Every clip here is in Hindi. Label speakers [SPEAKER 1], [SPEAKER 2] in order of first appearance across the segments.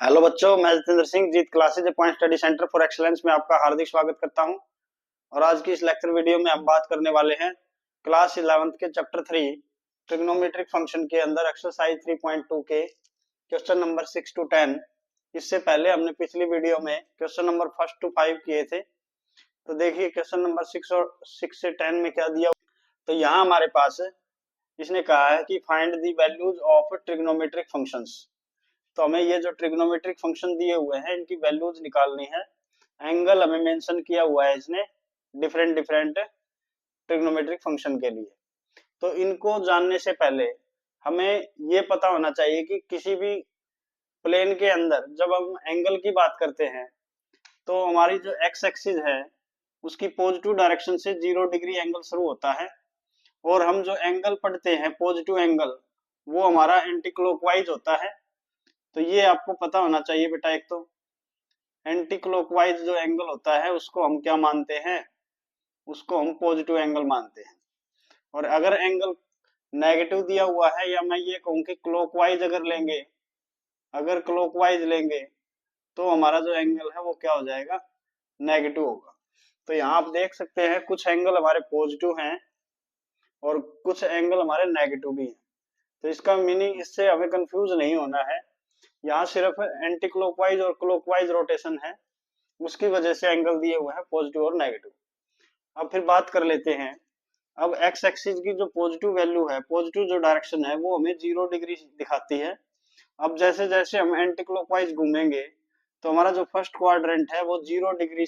[SPEAKER 1] हेलो बच्चों, मैं Jitendra Singh Jeet classes point study centre for excellence में आपका हार्दिक स्वागत करता हूं। और आज की इस लेक्चर वीडियो में हम बात करने वाले हैं क्लास 11th के चैप्टर 3 ट्रिग्नोमेट्रिक फंक्शन के अंदर एक्सरसाइज 3.2 के क्वेश्चन नंबर 6 to 10। इससे पहले हमने पिछली वीडियो में क्वेश्चन नंबर 1 to 5 किए थे। तो देखिए क्वेश्चन नंबर 6 और 6 से 10 में क्या दिया। तो यहाँ हमारे पास इसने कहा है कि find the values of trigonometric functions. तो हमें ये जो ट्रिग्नोमेट्रिक फंक्शन दिए हुए हैं इनकी वैल्यूज निकालनी है। एंगल हमें मेंशन किया हुआ है इसने डिफरेंट डिफरेंट ट्रिग्नोमेट्रिक फंक्शन के लिए। तो इनको जानने से पहले हमें ये पता होना चाहिए कि किसी भी प्लेन के अंदर जब हम एंगल की बात करते हैं तो हमारी जो एक्स एक्सिस है उसकी पॉजिटिव डायरेक्शन से 0 डिग्री एंगल शुरू होता है। और हम जो एंगल पढ़ते हैं पॉजिटिव एंगल वो हमारा एंटी क्लॉकवाइज होता है। तो ये आपको पता होना चाहिए बेटा। एक तो एंटी क्लॉकवाइज जो एंगल होता है उसको हम क्या मानते हैं, उसको हम पॉजिटिव एंगल मानते हैं। और अगर एंगल नेगेटिव दिया हुआ है या मैं ये कहूं कि क्लॉकवाइज अगर लेंगे, अगर क्लॉकवाइज लेंगे तो हमारा जो एंगल है वो क्या हो जाएगा, नेगेटिव होगा। तो यहाँ आप देख सकते हैं कुछ एंगल हमारे पॉजिटिव हैं और कुछ एंगल हमारे नेगेटिव भी हैं। तो इसका मीनिंग, इससे हमें कंफ्यूज नहीं होना है। यहाँ सिर्फ एंटी क्लॉकवाइज और क्लॉकवाइज रोटेशन है, उसकी वजह से एंगल दिए हुए हैं पॉजिटिव और नेगेटिव। अब फिर बात कर लेते हैं। अब एक्स एक्सिस की जो पॉजिटिव वैल्यू है, पॉजिटिव जो डायरेक्शन है वो हमें 0 डिग्री दिखाती है। अब जैसे जैसे हम एंटी क्लॉकवाइज घूमेंगे तो हमारा जो फर्स्ट क्वाड्रेंट है वो 0 डिग्री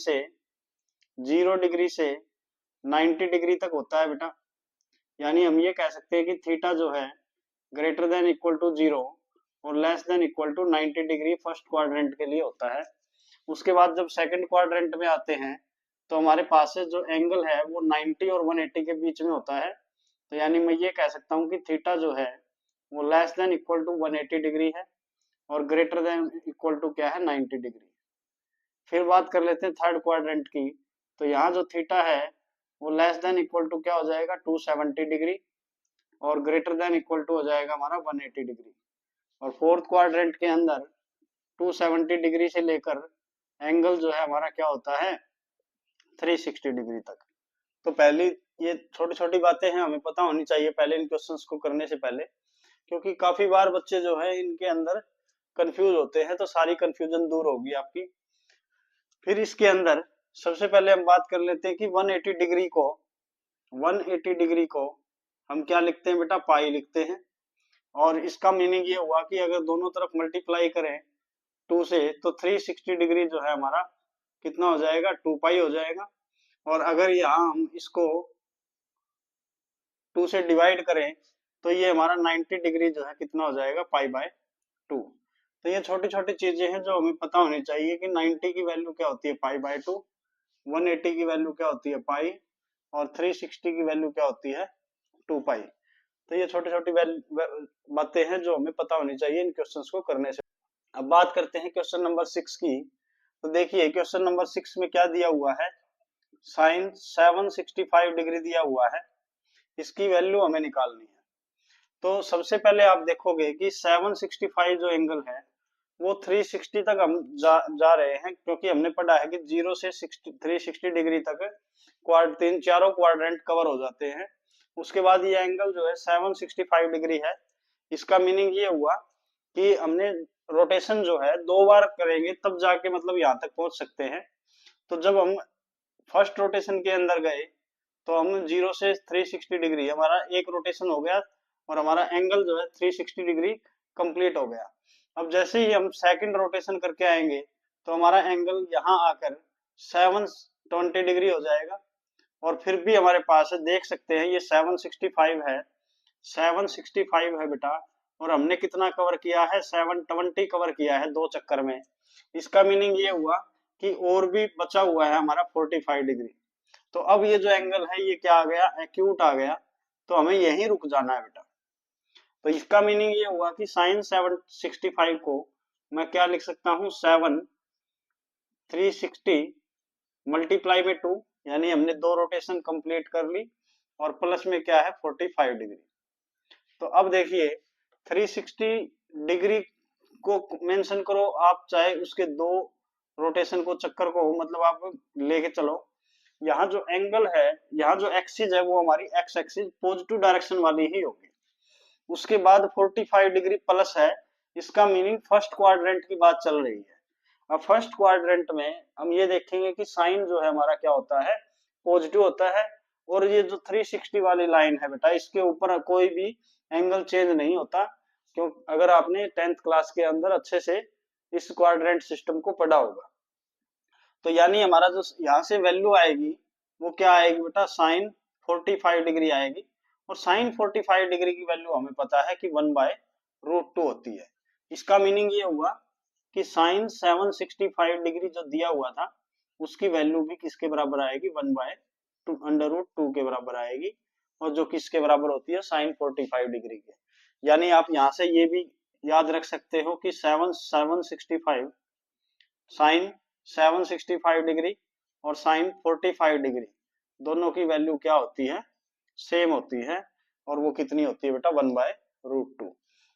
[SPEAKER 1] से 90 डिग्री तक होता है बेटा। यानी हम ये कह सकते हैं कि थीटा जो है ग्रेटर देन इक्वल टू 0 और less than equal to 90 degree first quadrant के लिए होता है। उसके बाद जब सेकंड क्वाड्रेंट में आते हैं तो हमारे पास जो एंगल है वो 90 और 180 के बीच में होता है। तो यानी मैं ये कह सकता हूँ कि थीटा जो है वो less than equal to 180 degree है और ग्रेटर देन इक्वल टू क्या है, 90 डिग्री। फिर बात कर लेते हैं थर्ड क्वाड्रेंट की। तो यहाँ जो थीटा है वो लेस देन इक्वल टू क्या हो जाएगा, 270 डिग्री और ग्रेटर देन इक्वल टू हो जाएगा हमारा 180 डिग्री। और फोर्थ क्वाड्रेंट के अंदर 270 डिग्री से लेकर एंगल जो है हमारा क्या होता है, 360 डिग्री तक। तो पहली ये छोटी छोटी बातें हैं, हमें पता होनी चाहिए पहले इन क्वेश्चंस को करने से पहले, क्योंकि काफी बार बच्चे जो है इनके अंदर कंफ्यूज होते हैं। तो सारी कंफ्यूजन दूर होगी आपकी। फिर इसके अंदर सबसे पहले हम बात कर लेते हैं कि 180 डिग्री को हम क्या लिखते हैं बेटा, पाई लिखते हैं। और इसका मीनिंग ये हुआ कि अगर दोनों तरफ मल्टीप्लाई करें 2 से तो 360 डिग्री जो है हमारा कितना हो जाएगा, 2 पाई हो जाएगा। और अगर यहाँ हम इसको 2 से डिवाइड करें तो ये हमारा 90 डिग्री जो है कितना हो जाएगा, पाई बाय 2। तो ये छोटी छोटी चीजें हैं जो हमें पता होनी चाहिए कि 90 की वैल्यू क्या होती है, पाई बाय 2, 180 की वैल्यू क्या होती है, पाई, और 360 की वैल्यू क्या होती है, 2 पाई। तो ये छोटी छोटी बातें हैं जो हमें पता होनी चाहिए इन क्वेश्चंस को करने से। अब बात करते हैं क्वेश्चन नंबर 6 की। तो देखिए क्वेश्चन नंबर 6 में क्या दिया हुआ है, साइन 765 डिग्री दिया हुआ है, इसकी वैल्यू हमें निकालनी है। तो सबसे पहले आप देखोगे कि 765 जो एंगल है वो 360 तक हम जा रहे हैं, क्योंकि हमने पढ़ा है कि 0 से 360 डिग्री तक चारों क्वाड्रेंट कवर हो जाते हैं। उसके बाद ये एंगल जो है 765 डिग्री है। इसका मीनिंग ये हुआ कि हमने रोटेशन जो है 2 बार करेंगे तब जाके मतलब यहाँ तक पहुंच सकते हैं। तो जब हम फर्स्ट रोटेशन के अंदर गए तो हम 0 से 360 डिग्री, हमारा एक रोटेशन हो गया और हमारा एंगल जो है 360 डिग्री कंप्लीट हो गया। अब जैसे ही हम सेकंड रोटेशन करके आएंगे तो हमारा एंगल यहाँ आकर 720 डिग्री हो जाएगा। और फिर भी हमारे पास देख सकते हैं ये 765 है, 765 है बेटा। और हमने कितना कवर किया है, 720 कवर किया है 2 चक्कर में। इसका मीनिंग ये हुआ कि और भी बचा हुआ है हमारा 45 डिग्री। तो अब ये जो एंगल है ये क्या आ गया, एक्यूट आ गया। तो हमें यहीं रुक जाना है बेटा। तो इसका मीनिंग ये हुआ कि साइन 765 को मैं क्या लिख सकता हूँ, 360 मल्टीप्लाई में 2, यानी हमने 2 रोटेशन कंप्लीट कर ली, और प्लस में क्या है 45 डिग्री। तो अब देखिए 360 डिग्री को मेंशन करो आप, चाहे उसके 2 रोटेशन को, चक्कर को, मतलब आप लेके चलो। यहाँ जो एंगल है, यहाँ जो एक्सिस है वो हमारी एक्स एक्सिस पॉजिटिव डायरेक्शन वाली ही होगी। उसके बाद 45 डिग्री प्लस है, इसका मीनिंग फर्स्ट क्वाड्रेंट की बात चल रही है। अब फर्स्ट क्वाड्रेंट में हम ये देखेंगे कि साइन जो है हमारा क्या होता है, पॉजिटिव होता है। और ये जो 360 वाली लाइन है बेटा, इसके ऊपर कोई भी एंगल चेंज नहीं होता, क्यों, अगर आपने 10th क्लास के अंदर अच्छे से इस क्वाड्रेंट सिस्टम को पढ़ा होगा। तो यानी हमारा जो यहाँ से वैल्यू आएगी वो क्या आएगी बेटा, साइन 45 डिग्री आएगी। और साइन 45 डिग्री की वैल्यू हमें पता है कि 1/√2 होती है। इसका मीनिंग ये हुआ कि साइन 765 डिग्री जो दिया हुआ था उसकी वैल्यू भी किसके बराबर आएगी, 1/√2 के बराबर आएगी, और जो किसके बराबर होती है, साइन 45 डिग्री के। यानी आप यहाँ से ये भी याद रख सकते हो कि 765 साइन 765 डिग्री और साइन 45 डिग्री दोनों की वैल्यू क्या होती है, सेम होती है। और वो कितनी होती है बेटा, 1/√2।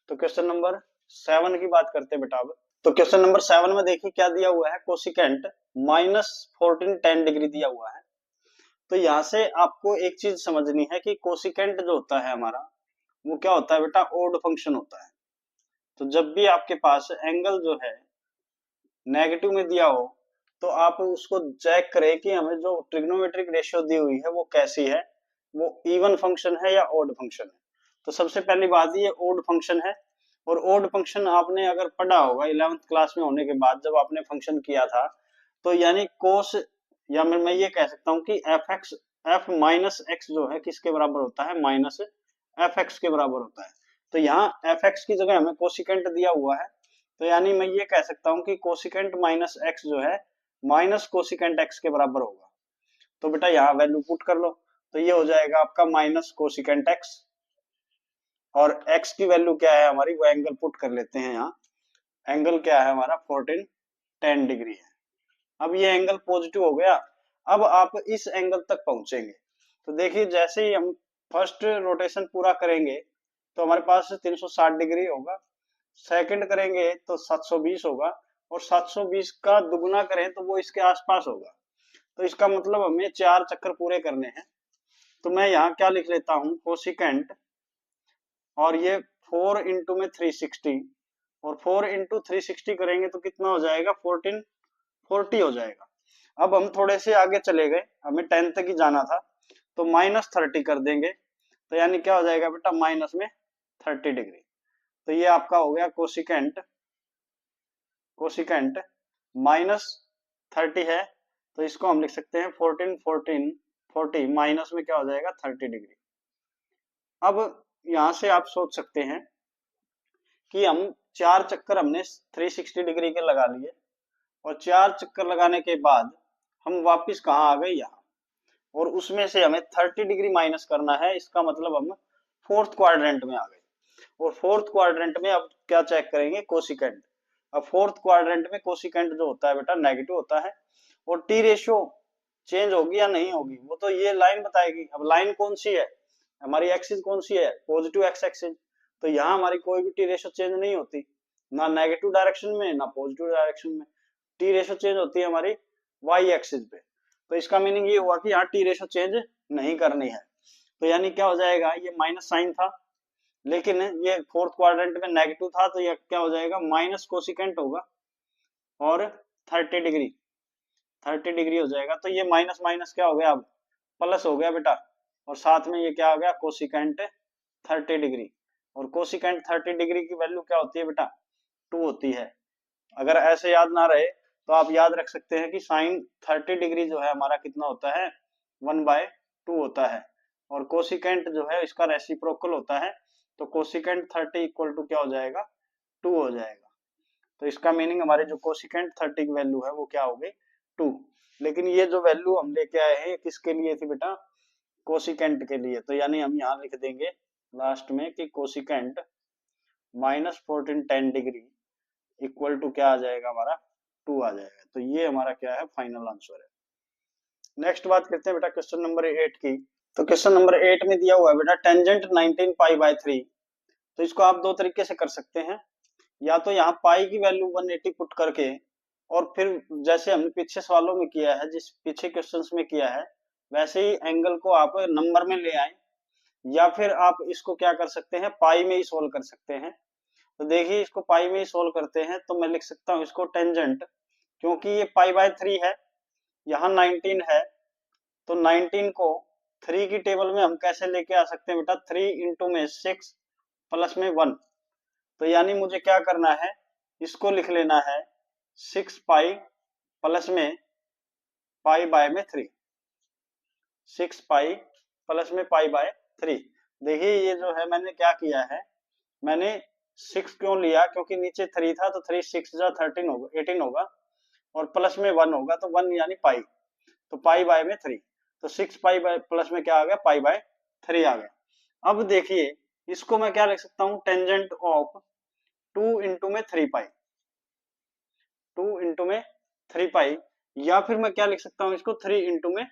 [SPEAKER 1] तो क्वेश्चन नंबर 7 की बात करते हैं बेटा अब। तो क्वेश्चन नंबर 7 में देखिए क्या दिया हुआ है, कोसिकेंट -1410 डिग्री दिया हुआ है। तो यहाँ से आपको एक चीज समझनी है कि कोसिकेंट जो होता है हमारा वो क्या होता है बेटा, ओड फंक्शन होता है। तो जब भी आपके पास एंगल जो है नेगेटिव में दिया हो तो आप उसको चेक करें कि हमें जो ट्रिग्नोमेट्रिक रेशियो दी हुई है वो कैसी है, वो इवन फंक्शन है या ओड फंक्शन है। तो सबसे पहली बात ये ओड फंक्शन है। और ओड फंक्शन आपने अगर पढ़ा होगा 11th क्लास में होने के बाद, जब आपने फंक्शन किया था, तो यानी कोस, या मैं ये कह सकता हूँ कि एफ माइनस एक्स जो है किसके बराबर होता है, माइनस एफ एक्स के बराबर होता है। तो यहाँ एफ एक्स की जगह हमें कोसिकेंट दिया हुआ है, तो यानी मैं ये कह सकता हूँ कि कोसिकेंट माइनस एक्स जो है माइनस कोसिकेंट एक्स के बराबर होगा। तो बेटा यहाँ वैल्यू पुट कर लो, तो ये हो जाएगा आपका माइनस कोसिकेंट एक्स, और x की वैल्यू क्या है हमारी, वो एंगल पुट कर लेते हैं यहाँ। एंगल क्या है हमारा, 1410 डिग्री है। अब ये एंगल पॉजिटिव हो गया। अब आप इस एंगल तक पहुंचेंगे तो देखिए जैसे ही हम फर्स्ट रोटेशन पूरा करेंगे तो हमारे पास 360 डिग्री होगा, सेकंड करेंगे तो 720 होगा, और 720 का दुगुना करें तो वो इसके आसपास होगा। तो इसका मतलब हमें 4 चक्कर पूरे करने हैं। तो मैं यहाँ क्या लिख लेता हूँ, कोसिकेंट, और ये 4 इंटू में 360, और 4 इंटू 360 करेंगे तो कितना हो जाएगा, 1440 हो जाएगा। अब हम थोड़े से आगे चले गए, हमें 10 तक ही जाना था, तो -30 कर देंगे, तो यानी क्या हो जाएगा बेटा, माइनस में 30 डिग्री। तो ये आपका हो गया कोसिकेंट, कोसिकेंट -30 है, तो इसको हम लिख सकते हैं 1440 माइनस में क्या हो जाएगा, 30 डिग्री। अब यहां से आप सोच सकते हैं कि हम 4 चक्कर हमने 360 डिग्री के लगा लिए, और 4 चक्कर लगाने के बाद हम वापस कहाँ आ गए, यहाँ, और उसमें से हमें 30 डिग्री माइनस करना है। इसका मतलब हम फोर्थ क्वाड्रेंट में आ गए, और फोर्थ क्वाड्रेंट में अब क्या चेक करेंगे, कोसिकेंट। अब फोर्थ क्वाड्रेंट में कोसिकेंट जो होता है बेटा नेगेटिव होता है, और टी रेशियो चेंज होगी या नहीं होगी वो तो ये लाइन बताएगी। अब लाइन कौन सी है हमारी, एक्सिस कौन सी है, पॉजिटिव एक्स एक्सिस। तो यहाँ हमारी कोई भी टी रेशियो चेंज नहीं होती, ना नेगेटिव डायरेक्शन में ना पॉजिटिव डायरेक्शन में। टी रेशियो चेंज होती है हमारी वाई एक्सिस पे। तो इसका मीनिंग ये हुआ कि यहाँ टी रेशियो चेंज नहीं करनी है। तो यानी क्या हो जाएगा, ये माइनस साइन था, लेकिन ये फोर्थ क्वाड्रेंट में नेगेटिव था, तो ये क्या हो जाएगा, माइनस कोसिकेंट होगा, और 30 डिग्री हो जाएगा। तो ये माइनस माइनस क्या हो गया, अब प्लस हो गया बेटा, और साथ में ये क्या हो गया, कोसिकेंट 30 डिग्री। और कोसिकेंट 30 डिग्री की वैल्यू क्या होती है बेटा, 2 होती है। अगर ऐसे याद ना रहे तो आप याद रख सकते हैं कि साइन 30 डिग्री जो है हमारा कितना होता है, 1/2 होता है, और कोसिकेंट जो है इसका रेसिप्रोकल होता है। तो कोसिकेंट 30 इक्वल टू क्या हो जाएगा, 2 हो जाएगा। तो इसका मीनिंग हमारे जो कोसिकेंट 30 की वैल्यू है वो क्या हो गई, 2। लेकिन ये जो वैल्यू हम लेके आए हैं किसके लिए थी बेटा, कोसिकेंट के लिए। तो यानी हम यहाँ लिख देंगे लास्ट में कि कोसिकेंट -1410 डिग्री इक्वल टू क्या आ जाएगा हमारा, 2 आ जाएगा। तो ये हमारा क्या है, फाइनल आंसर है। नेक्स्ट बात करते हैं बेटा क्वेश्चन नंबर 8 की। तो क्वेश्चन नंबर 8 में दिया हुआ है बेटा टेंजेंट 19 पाई बाय 3। तो इसको आप दो तरीके से कर सकते हैं। या तो यहाँ पाई की वैल्यू 180 पुट करके, और फिर जैसे हमने पीछे सवालों में किया है, जिस पीछे क्वेश्चंस में किया है, वैसे ही एंगल को आप नंबर में ले आए, या फिर आप इसको क्या कर सकते हैं, पाई में ही सोल्व कर सकते हैं। तो देखिए इसको पाई में ही सोल्व करते हैं, तो मैं लिख सकता हूँ इसको टेंजेंट, क्योंकि ये पाई बाय 3 है, यहाँ 19 है, तो 19 को 3 की टेबल में हम कैसे लेके आ सकते हैं बेटा, 3 इंटू में 6 प्लस में 1। तो यानी मुझे क्या करना है, इसको लिख लेना है 6 पाई प्लस में पाई बाय में 3, 6 पाई प्लस में पाई बाय 3। देखिए ये जो है मैंने क्या किया है, मैंने 6 क्यों लिया, क्योंकि नीचे 3 था, तो 3 6 जा 13 होगा, 18 होगा, और प्लस में 1 होगा, तो 1 यानी पाई, तो पाई बाय में 3, तो 6 पाई बाय प्लस में क्या आ गया, पाई बाय 3 आ गया। अब देखिए इसको मैं क्या लिख सकता हूँ, टेंजेंट ऑफ 2 इंटू में 3 पाई, 2 इंटू में 3 पाई, या फिर मैं क्या लिख सकता हूँ इसको, 3 इंटू में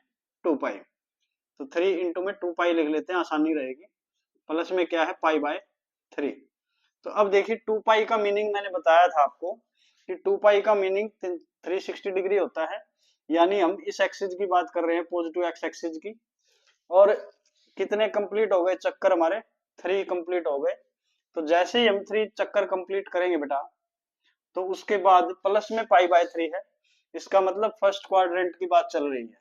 [SPEAKER 1] 2 पाई। तो 3 इंटू में 2 पाई लिख लेते हैं, आसानी रहेगी, प्लस में क्या है, पाई बाय 3। तो अब देखिए 2 पाई का मीनिंग मैंने बताया था आपको कि 2 पाई का मीनिंग 360 डिग्री होता है, यानी हम इस एक्सिस की बात कर रहे हैं, पॉजिटिव एक्स एक्सिस की। और कितने कंप्लीट हो गए चक्कर हमारे, 3 कंप्लीट हो गए। तो जैसे ही हम 3 चक्कर कंप्लीट करेंगे बेटा, तो उसके बाद प्लस में पाई बाय 3 है, इसका मतलब फर्स्ट क्वाड्रेंट की बात चल रही है,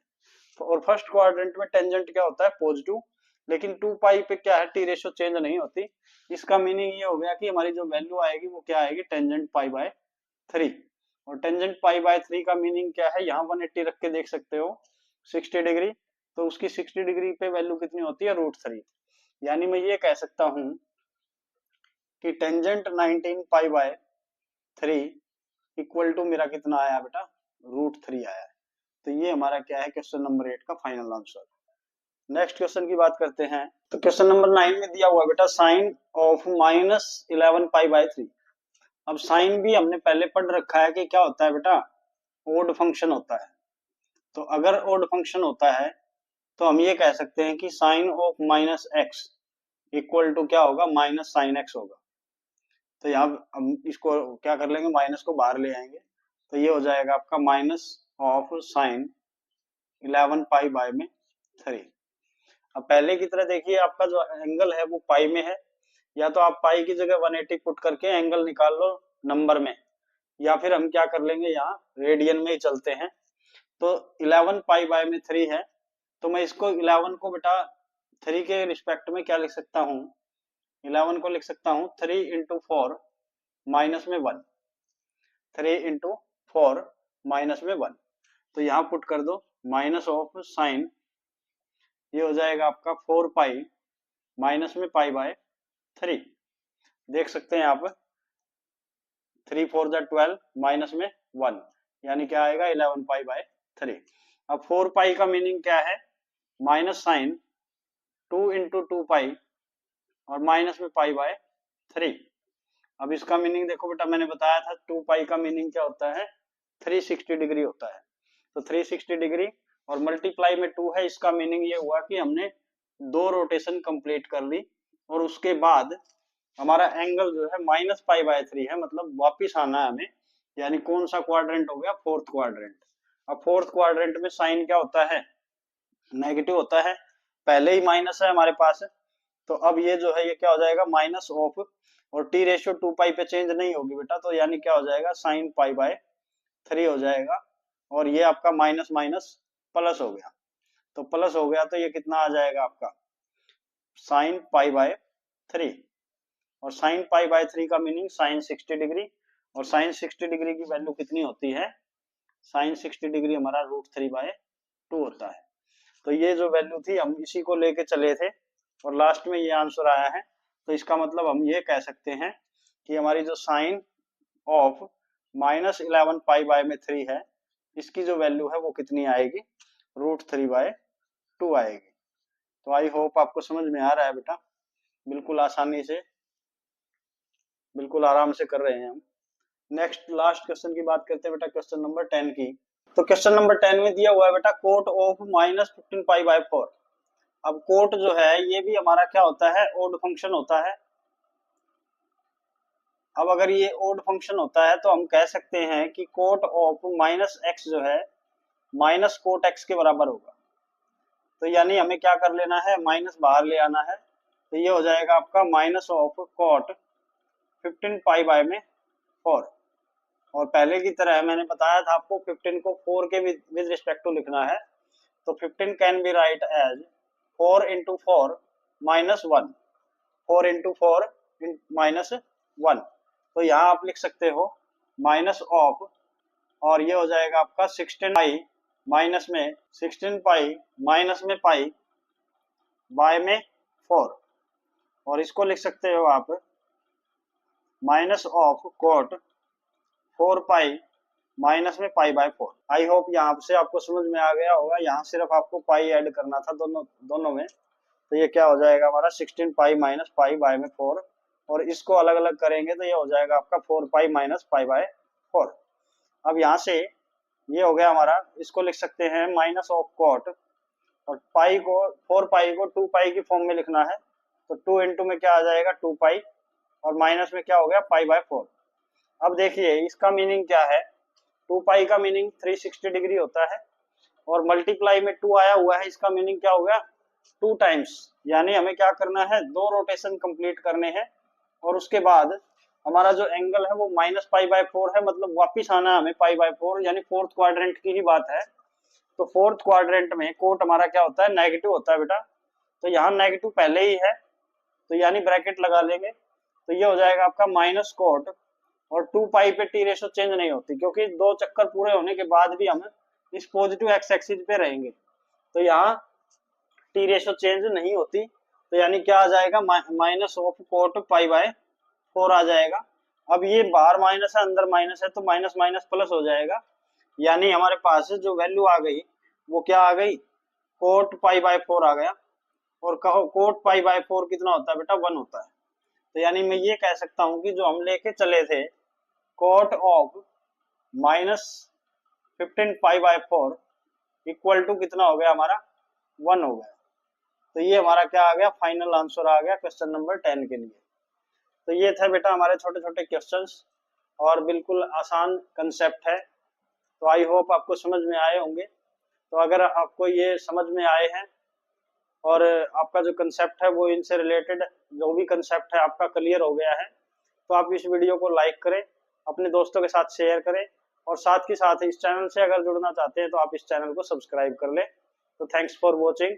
[SPEAKER 1] और फर्स्ट क्वाड्रेंट में टेंजेंट क्या होता है, पॉजिटिव, लेकिन 2 पाई पे क्या है, टी रेशियो चेंज नहीं होती। इसका मीनिंग ये हो गया कि हमारी जो वैल्यू आएगी वो क्या आएगी, टेंजेंट पाई बाय 3। और टेंजेंट पाई बाय 3 का मीनिंग क्या है, यहाँ 180 रख के देख सकते हो, 60 डिग्री, तो उसकी 60 डिग्री पे वैल्यू कितनी होती है, √3। यानी मैं ये कह सकता हूँ कि tangent 19 pi by 3 equal to मेरा कितना आया बेटा, √3 आया है। तो ये हमारा क्या है, क्वेश्चन नंबर 8 का फाइनल आंसर। नेक्स्ट क्वेश्चन की बात करते हैं। तो क्वेश्चन नंबर 9 में दिया हुआ है बेटा, साइन ऑफ -11 पाई बाय 3। अब साइन भी हमने पहले पढ़ रखा है कि क्या होता है बेटा, ओड फंक्शन होता है। तो अगर ओड फंक्शन होता है तो हम ये कह सकते हैं कि sine of -x equal to क्या होगा, माइनस साइन x होगा। तो यहाँ हम इसको क्या कर लेंगे, माइनस को बाहर ले आएंगे, तो ये हो जाएगा आपका minus of sine 11 pi by में 3। अब पहले की तरह देखिए आपका जो एंगल है वो पाई में है, या तो आप पाई की जगह 180 पुट करके एंगल निकाल लो नंबर में, या फिर हम क्या कर लेंगे, यहाँ रेडियन में ही चलते हैं। तो 11 पाई बाय में 3 है, तो मैं इसको 11 को बेटा 3 के रिस्पेक्ट में क्या लिख सकता हूँ, 11 को लिख सकता हूँ 3 इंटू 4 माइनस में 1, 3 इंटू 4 माइनस में 1। तो यहाँ पुट कर दो माइनस ऑफ साइन, ये हो जाएगा आपका 4 पाई माइनस में पाई बाय 3। देख सकते हैं आप, 3 4 जा 12 माइनस में 1, यानी क्या आएगा, 11 पाई बाय 3। अब 4 पाई का मीनिंग क्या है, माइनस साइन 2 इंटू 2 पाई और माइनस में पाई बाय 3। अब इसका मीनिंग देखो बेटा, मैंने बताया था 2 पाई का मीनिंग क्या होता है, 360 डिग्री होता है। तो 360 डिग्री और मल्टीप्लाई में 2 है, इसका मीनिंग ये हुआ कि हमने 2 रोटेशन कंप्लीट कर ली, और उसके बाद हमारा एंगल जो है माइनस पाई बाय 3 है, मतलब वापिस आना है हमें, यानी कौन सा क्वाड्रेंट हो गया, फोर्थ क्वाड्रेंट। अब फोर्थ क्वाड्रेंट में साइन क्या होता है, नेगेटिव होता है, पहले ही माइनस है हमारे पास, तो अब ये जो है ये क्या हो जाएगा, माइनस ऑफ, और टी रेशियो 2 पाई पे चेंज नहीं होगी बेटा, तो यानी क्या हो जाएगा, साइन पाई बाय 3 हो जाएगा, और ये आपका माइनस माइनस प्लस हो गया। तो प्लस हो गया तो ये कितना आ जाएगा आपका, साइन पाई बाय 3। और साइन पाई बाय 3 का मीनिंग साइन 60 डिग्री, और साइन 60 डिग्री की वैल्यू कितनी होती है, साइन 60 डिग्री हमारा √3/2 होता है। तो ये जो वैल्यू थी हम इसी को लेके चले थे, और लास्ट में ये आंसर आया है। तो इसका मतलब हम ये कह सकते हैं कि हमारी जो साइन ऑफ -11 पाई बाय में 3 है, इसकी जो वैल्यू है वो कितनी आएगी, √3/2 आएगी। तो आई होप आपको समझ में आ रहा है बेटा, बिल्कुल आसानी से, बिल्कुल आराम से कर रहे हैं हम। नेक्स्ट लास्ट क्वेश्चन की बात करते हैं बेटा, क्वेश्चन नंबर 10 की। तो क्वेश्चन नंबर 10 में दिया हुआ है बेटा, कोट ऑफ -15 पाई बाय 4। अब कोट जो है ये भी हमारा क्या होता है, ओड फंक्शन होता है। अब अगर ये ओड फंक्शन होता है तो हम कह सकते हैं कि कोट ऑफ माइनस एक्स जो है माइनस कोट एक्स के बराबर होगा। तो यानी हमें क्या कर लेना है, माइनस बाहर ले आना है। तो ये हो जाएगा आपका minus of cot 15 pi by में 4। और पहले की तरह मैंने बताया था आपको 15 को 4 के विद रिस्पेक्ट टू लिखना है। तो 15 can be write as 4 into 4 minus 1, 4 into 4 minus 1। तो यहाँ आप लिख सकते हो माइनस ऑफ, और ये हो जाएगा आपका 16 पाई माइनस में 16 पाई माइनस में पाई बाय में 4। और इसको लिख सकते हो आप minus of cot 4 pi minus में पाई बाय 4। आई होप यहाँ से आपको समझ में आ गया होगा। यहाँ सिर्फ आपको पाई ऐड करना था दोनों में। तो ये क्या हो जाएगा हमारा 16 पाई माइनस पाई बाय में 4, और इसको अलग अलग करेंगे तो ये हो जाएगा आपका 4 पाई माइनस पाई बाय 4। अब यहाँ से ये हो गया हमारा, इसको लिख सकते हैं माइनस ऑफ कॉट, और पाई को 4 पाई को 2 पाई की फॉर्म में लिखना है। तो 2 इंटू में क्या आ जाएगा 2 पाई, और माइनस में क्या हो गया पाई बाय 4। अब देखिए इसका मीनिंग क्या है, 2 पाई का मीनिंग 360 डिग्री होता है, और मल्टीप्लाई में 2 आया हुआ है, इसका मीनिंग क्या हो गया 2 टाइम्स। यानी हमें क्या करना है, 2 रोटेशन कंप्लीट करने हैं, और उसके बाद हमारा जो एंगल है वो माइनस पाई बाय 4 है, मतलब वापिस आना है हमें पाई बाय 4, यानी फोर्थ क्वाड्रेंट की ही बात है। तो फोर्थ क्वाड्रेंट में कोट हमारा क्या होता है, नेगेटिव होता है बेटा। तो यहाँ नेगेटिव पहले ही है, तो यानी ब्रैकेट लगा लेंगे। तो ये हो जाएगा आपका माइनस कोट, और 2 पाई पे टी रेशो चेंज नहीं होती, क्योंकि 2 चक्कर पूरे होने के बाद भी हम इस पॉजिटिव एक्स एक्सिस पे रहेंगे। तो यहाँ टी रेशो चेंज नहीं होती। तो यानी क्या आ जाएगा, minus of coat pi by 4 आ जाएगा। अब ये बाहर माइनस है अंदर माइनस है, तो माइनस माइनस प्लस हो जाएगा। यानी हमारे पास जो वैल्यू आ गई वो क्या आ गई, कोट पाई बाय 4 आ गया। और कहो कोट पाई बाय 4 कितना होता है बेटा, 1 होता है। तो यानी मैं ये कह सकता हूं कि जो हम लेके चले थे cot of minus 15 pi by 4 equal to कितना हो गया हमारा 1 हो गया। तो ये हमारा क्या आ गया, फाइनल आंसर आ गया क्वेश्चन नंबर 10 के लिए। तो ये थे बेटा हमारे छोटे छोटे क्वेश्चंस, और बिल्कुल आसान कंसेप्ट है। तो आई होप आपको समझ में आए होंगे। तो अगर आपको ये समझ में आए हैं और आपका जो कंसेप्ट है वो इनसे रिलेटेड जो भी कंसेप्ट है आपका क्लियर हो गया है, तो आप इस वीडियो को लाइक करें, अपने दोस्तों के साथ शेयर करें, और साथ ही साथ इस चैनल से अगर जुड़ना चाहते हैं तो आप इस चैनल को सब्सक्राइब कर लें। तो थैंक्स फॉर वॉचिंग।